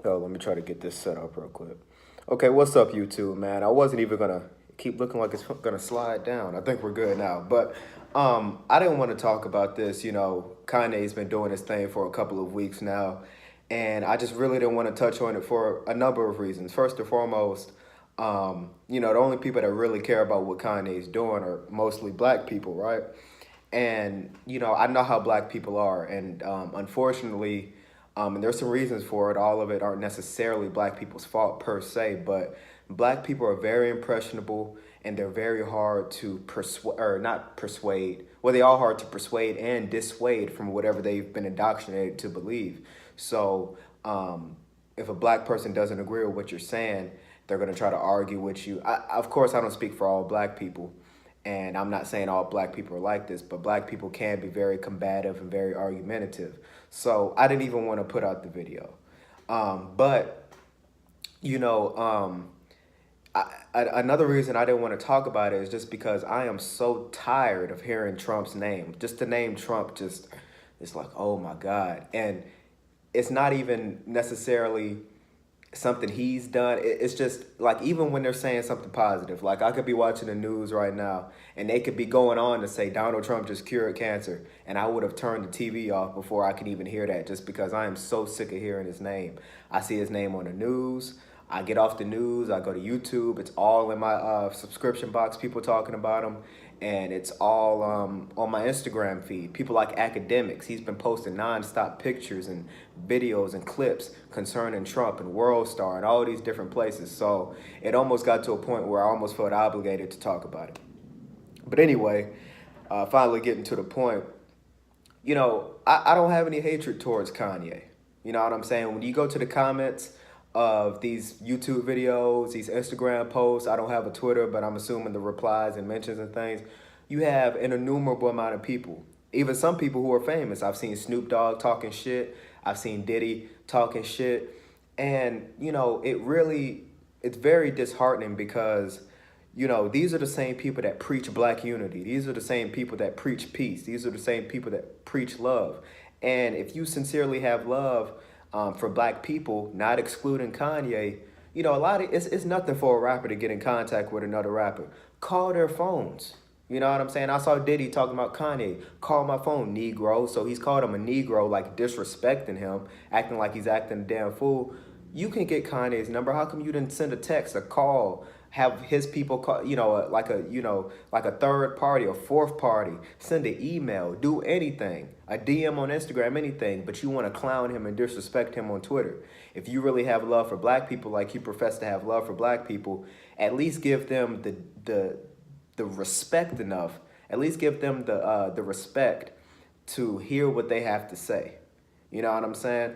Yo, let me try to get this set up real quick. Okay, what's up, YouTube, man? I wasn't even gonna keep looking like it's gonna slide down. I think we're good now. But I didn't want to talk about this. Kanye's been doing his thing for a couple of weeks now, and I just really didn't want to touch on it for a number of reasons. First and foremost, the only people that really care about what Kanye's doing are mostly black people, right? And I know how black people are, and unfortunately, and there's some reasons for it. All of it aren't necessarily black people's fault per se, but black people are very impressionable, and they're very hard to persuade, or not persuade. Well, they are hard to persuade and dissuade from whatever they've been indoctrinated to believe. So, if a black person doesn't agree with what you're saying, they're going to try to argue with you. Of course, I don't speak for all black people, and I'm not saying all black people are like this, but black people can be very combative and very argumentative. So I didn't even want to put out the video. But, you know, another reason I didn't want to talk about it is just because I am so tired of hearing Trump's name. Just the name Trump just, it's like, oh my God. And it's not even necessarily something he's done. It's just like, even when they're saying something positive, like I could be watching the news right now and they could be going on to say Donald Trump just cured cancer, and I would have turned the TV off before I could even hear that, just because I am so sick of hearing his name. I see his name on the news. I get off the news, I go to YouTube. It's all in my subscription box, people talking about him. And it's all on my Instagram feed. People like academics. He's been posting nonstop pictures and videos and clips concerning Trump and World Star and all these different places. So it almost got to a point where I almost felt obligated to talk about it. But anyway, finally getting to the point, I don't have any hatred towards Kanye. You know what I'm saying? When you go to the comments of these YouTube videos, these Instagram posts, I don't have a Twitter, but I'm assuming the replies and mentions and things, you have an innumerable amount of people. Even some people who are famous. I've seen Snoop Dogg talking shit. I've seen Diddy talking shit. And, it's very disheartening because, these are the same people that preach black unity. These are the same people that preach peace. These are the same people that preach love. And if you sincerely have love for black people, not excluding Kanye, it's nothing for a rapper to get in contact with another rapper. Call their phones. You know what I'm saying? I saw Diddy talking about Kanye. Call my phone, Negro. So he's called him a Negro, like disrespecting him, acting like he's acting a damn fool. You can get Kanye's number. How come you didn't send a text, a call, have his people call, like a third party, a fourth party, send an email, do anything, a DM on Instagram, anything, but you want to clown him and disrespect him on Twitter. If you really have love for black people, like you profess to have love for black people, at least give them the respect enough, at least give them the respect to hear what they have to say. You know what I'm saying?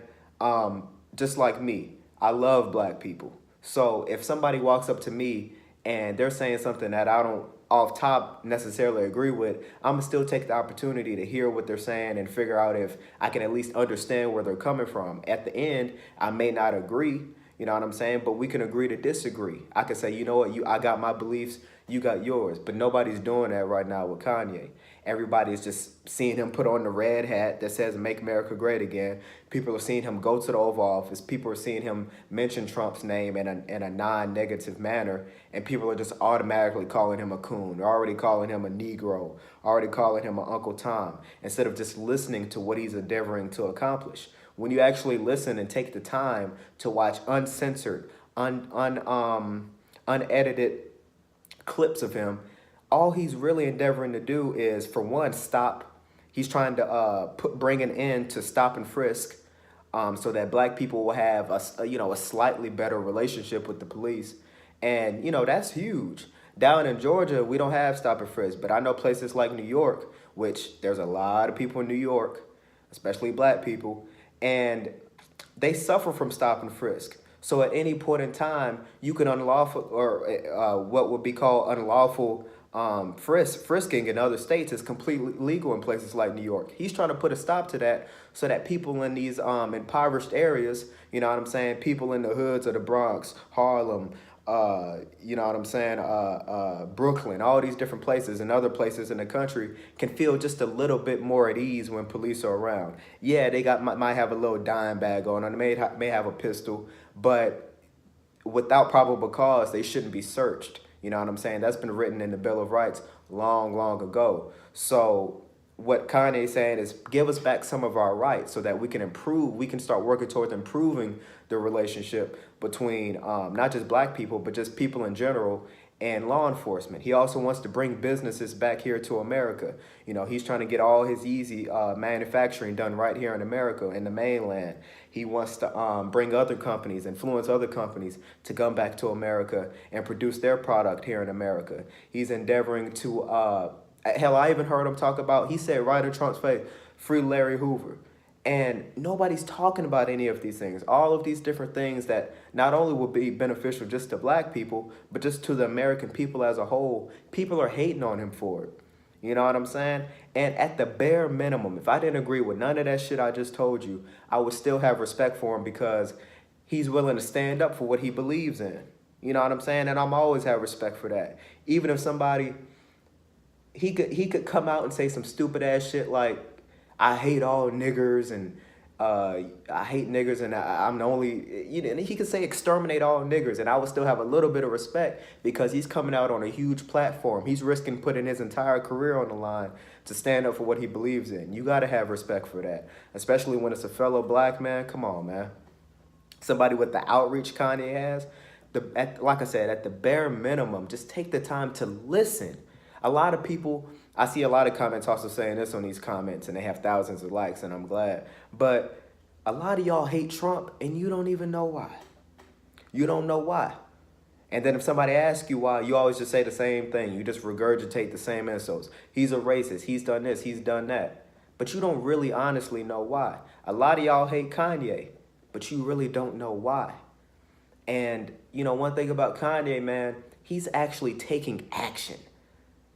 Just like me, I love black people. So if somebody walks up to me and they're saying something that I don't off top necessarily agree with, I'm gonna still take the opportunity to hear what they're saying and figure out if I can at least understand where they're coming from. At the end, I may not agree, you know what I'm saying? But we can agree to disagree. I can say, you know what, I got my beliefs, you got yours. But nobody's doing that right now with Kanye. Everybody's just seeing him put on the red hat that says Make America Great Again. People are seeing him go to the Oval Office. People are seeing him mention Trump's name in a non-negative manner. And people are just automatically calling him a coon. They're already calling him a Negro. Already calling him an Uncle Tom. Instead of just listening to what he's endeavoring to accomplish. When you actually listen and take the time to watch uncensored, unedited clips of him, all he's really endeavoring to do is, for one, stop. He's trying to bring an end to stop and frisk, so that black people will have a slightly better relationship with the police, and that's huge. Down in Georgia, we don't have stop and frisk, but I know places like New York, which there's a lot of people in New York, especially black people, and they suffer from stop and frisk. So at any point in time, you can unlawful, or what would be called unlawful frisking in other states is completely legal in places like New York. He's trying to put a stop to that so that people in these impoverished areas, you know what I'm saying, people in the hoods of the Bronx, Harlem, you know what I'm saying, Brooklyn, all these different places and other places in the country can feel just a little bit more at ease when police are around. Yeah, they might have a little dime bag on, or they may have a pistol, but without probable cause, they shouldn't be searched. You know what I'm saying? That's been written in the Bill of Rights long, long ago. So what Kanye is saying is give us back some of our rights so that we can improve, we can start working towards improving the relationship between not just black people, but just people in general and law enforcement. He also wants to bring businesses back here to America. You know, he's trying to get all his easy manufacturing done right here in America, in the mainland. He wants to bring other companies, influence other companies to come back to America and produce their product here in America. He's endeavoring to, hell, I even heard him talk about, he said right in Trump's face, free Larry Hoover. And nobody's talking about any of these things. All of these different things that not only will be beneficial just to black people, but just to the American people as a whole. People are hating on him for it. You know what I'm saying? And at the bare minimum, if I didn't agree with none of that shit I just told you, I would still have respect for him because he's willing to stand up for what he believes in. You know what I'm saying? And I'm always have respect for that. Even if somebody, he could come out and say some stupid ass shit like, I hate all niggers and I hate niggers and I'm the only, you know, and he could say exterminate all niggers and I would still have a little bit of respect because he's coming out on a huge platform. He's risking putting his entire career on the line to stand up for what he believes in. You got to have respect for that, especially when it's a fellow black man. Come on, man. Somebody with the outreach Kanye has, like I said, at the bare minimum, just take the time to listen. A lot of people, I see a lot of comments also saying this on these comments, and they have thousands of likes, and I'm glad. But a lot of y'all hate Trump, and you don't even know why. You don't know why. And then if somebody asks you why, you always just say the same thing. You just regurgitate the same insults. He's a racist. He's done this. He's done that. But you don't really honestly know why. A lot of y'all hate Kanye, but you really don't know why. And, you know, one thing about Kanye, man, he's actually taking action.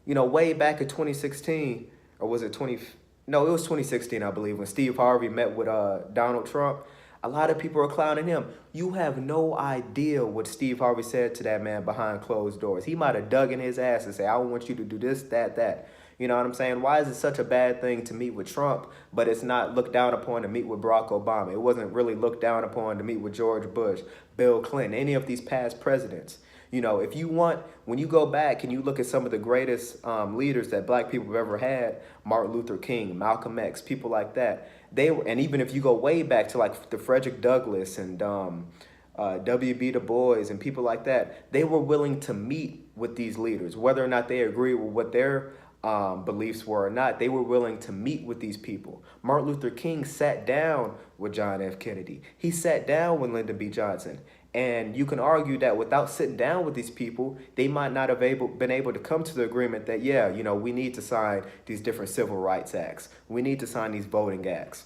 You know, way back in 2016, or was it 20? No, it was 2016, I believe, when Steve Harvey met with Donald Trump. A lot of people are clowning him. You have no idea what Steve Harvey said to that man behind closed doors. He might have dug in his ass and say, I want you to do this, that, that. You know what I'm saying? Why is it such a bad thing to meet with Trump, but it's not looked down upon to meet with Barack Obama? It wasn't really looked down upon to meet with George Bush, Bill Clinton, any of these past presidents. You know, if you want, when you go back and you look at some of the greatest leaders that black people have ever had, Martin Luther King, Malcolm X, people like that, they were, and even if you go way back to like the Frederick Douglass and W.B. Du Bois and people like that, they were willing to meet with these leaders, whether or not they agree with what their beliefs were or not. They were willing to meet with these people. Martin Luther King sat down with John F. Kennedy. He sat down with Lyndon B. Johnson. And you can argue that without sitting down with these people, they might not have been able to come to the agreement that, yeah, you know, we need to sign these different civil rights acts. We need to sign these voting acts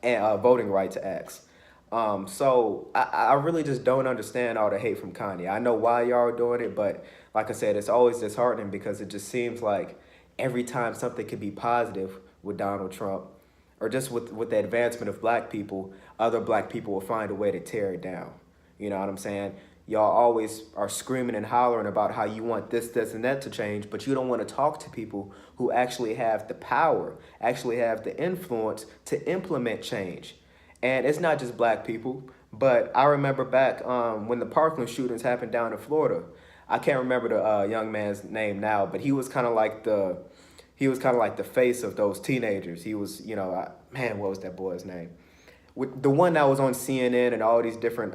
and voting rights acts. So I really just don't understand all the hate from Kanye. I know why y'all are doing it, but like I said, it's always disheartening because it just seems like every time something could be positive with Donald Trump or just with the advancement of black people, other black people will find a way to tear it down. You know what I'm saying? Y'all always are screaming and hollering about how you want this, this, and that to change, but you don't want to talk to people who actually have the power, actually have the influence to implement change. And it's not just black people, but I remember back when the Parkland shootings happened down in Florida. I can't remember the young man's name now, but he was kind of like the face of those teenagers. He was, you know, man, what was that boy's name? With the one that was on CNN and all these different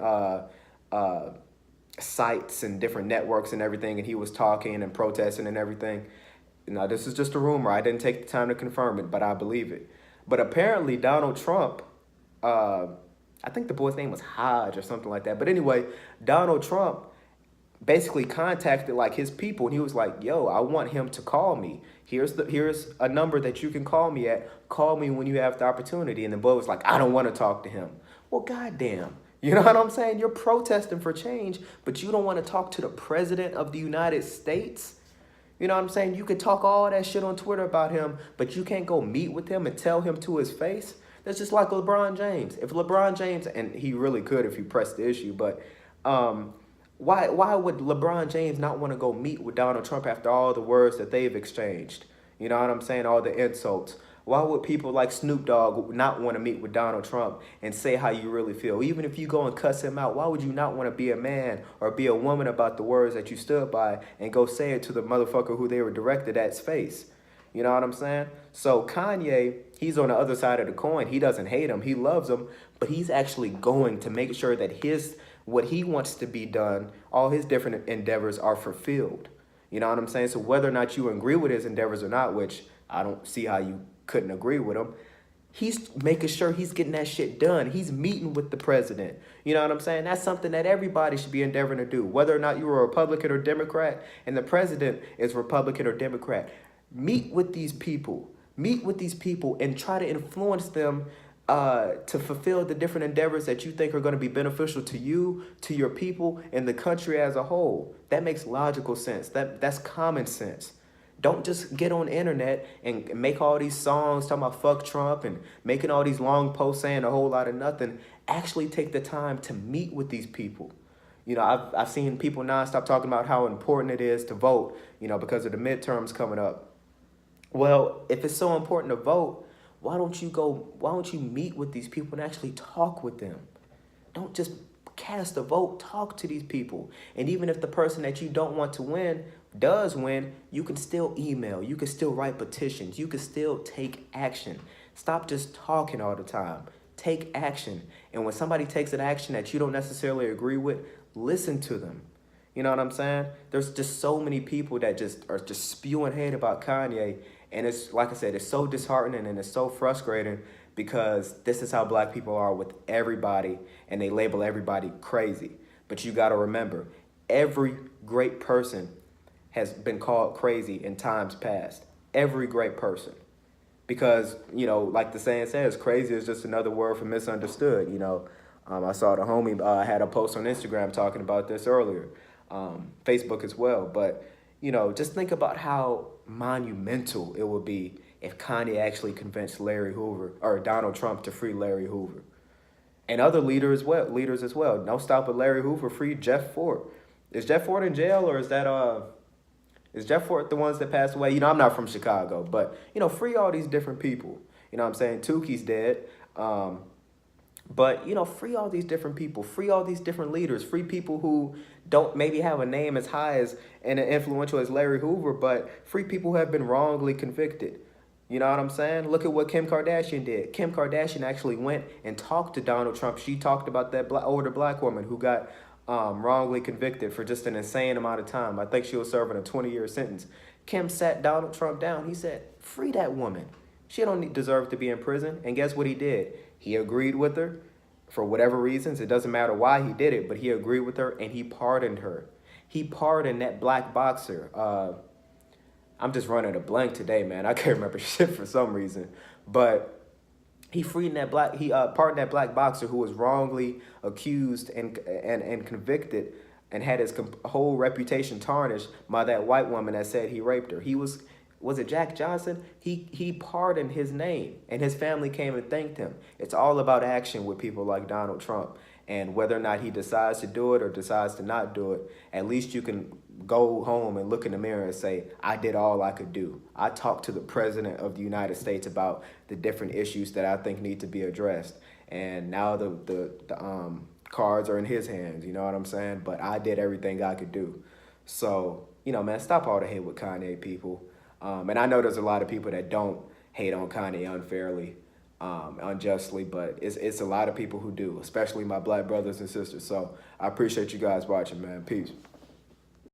sites and different networks and everything, and he was talking and protesting and everything. Now, this is just a rumor. I didn't take the time to confirm it, but I believe it. But apparently Donald Trump, I think the boy's name was Hodge or something like that. But anyway, Donald Trump basically contacted like his people, and he was like, yo, I want him to call me. Here's a number that you can call me at. Call me when you have the opportunity. And the boy was like, I don't want to talk to him. Well, goddamn. You know what I'm saying? You're protesting for change, but you don't want to talk to the president of the United States? You know what I'm saying? You could talk all that shit on Twitter about him, but you can't go meet with him and tell him to his face? That's just like LeBron James. If LeBron James, and he really could if he pressed the issue, but Why would LeBron James not want to go meet with Donald Trump after all the words that they've exchanged? You know what I'm saying? All the insults. Why would people like Snoop Dogg not want to meet with Donald Trump and say how you really feel? Even if you go and cuss him out, why would you not want to be a man or be a woman about the words that you stood by and go say it to the motherfucker who they were directed at's face? You know what I'm saying? So Kanye, he's on the other side of the coin. He doesn't hate him. He loves him, but he's actually going to make sure that his what he wants to be done, all his different endeavors are fulfilled. You know what I'm saying? So whether or not you agree with his endeavors or not, which I don't see how you couldn't agree with him, he's making sure he's getting that shit done. He's meeting with the president. You know what I'm saying? That's something that everybody should be endeavoring to do, whether or not you're a Republican or Democrat, and the president is Republican or Democrat. Meet with these people. Meet with these people and try to influence them to fulfill the different endeavors that you think are going to be beneficial to you, to your people, and the country as a whole. That makes logical sense. That's common sense. Don't just get on the internet and make all these songs talking about fuck Trump and making all these long posts saying a whole lot of nothing. Actually take the time to meet with these people. You know, I've seen people nonstop talking about how important it is to vote, you know, because of the midterms coming up. Well, if it's so important to vote, why don't you meet with these people and actually talk with them? Don't just cast a vote, talk to these people. And even if the person that you don't want to win does win, you can still email, you can still write petitions, you can still take action. Stop just talking all the time. Take action. And when somebody takes an action that you don't necessarily agree with, listen to them. You know what I'm saying? There's just so many people that just are just spewing hate about Kanye. And it's, like I said, it's so disheartening and it's so frustrating because this is how black people are with everybody, and they label everybody crazy. But you got to remember, every great person has been called crazy in times past. Every great person. Because, you know, like the saying says, crazy is just another word for misunderstood. You know, I saw the homie had a post on Instagram talking about this earlier, Facebook as well. But, you know, just think about how monumental it would be if Kanye actually convinced Larry Hoover or Donald Trump to free Larry Hoover. And other leaders as well. Don't stop at Larry Hoover, free Jeff Ford. Is Jeff Ford in jail, or is Jeff Ford the ones that passed away? You know, I'm not from Chicago, but, you know, free all these different people. You know what I'm saying? Tuki's dead. But, you know, free all these different people. Free all these different leaders. Free people who don't maybe have a name as high as and influential as Larry Hoover, but free people who have been wrongly convicted. You know what I'm saying? Look at what Kim Kardashian did. Kim Kardashian actually went and talked to Donald Trump. She talked about that older black woman who got wrongly convicted for just an insane amount of time. I think she was serving a 20-year sentence. Kim sat Donald Trump down. He said, free that woman. She don't deserve to be in prison. And guess what he did? He agreed with her for whatever reasons. It doesn't matter why he did it, but he agreed with her and he pardoned her. He pardoned that black boxer. I'm just running a blank today, man. I can't remember shit for some reason. But he pardoned that black boxer who was wrongly accused and convicted and had his whole reputation tarnished by that white woman that said he raped her. Was it Jack Johnson? He pardoned his name, and his family came and thanked him. It's all about action with people like Donald Trump. And whether or not he decides to do it or decides to not do it, at least you can go home and look in the mirror and say, I did all I could do. I talked to the president of the United States about the different issues that I think need to be addressed. And now the cards are in his hands, you know what I'm saying? But I did everything I could do. So, you know, man, stop all the hate with Kanye, people. And I know there's a lot of people that don't hate on Kanye unfairly, unjustly, but it's a lot of people who do, especially my black brothers and sisters. So I appreciate you guys watching, man. Peace.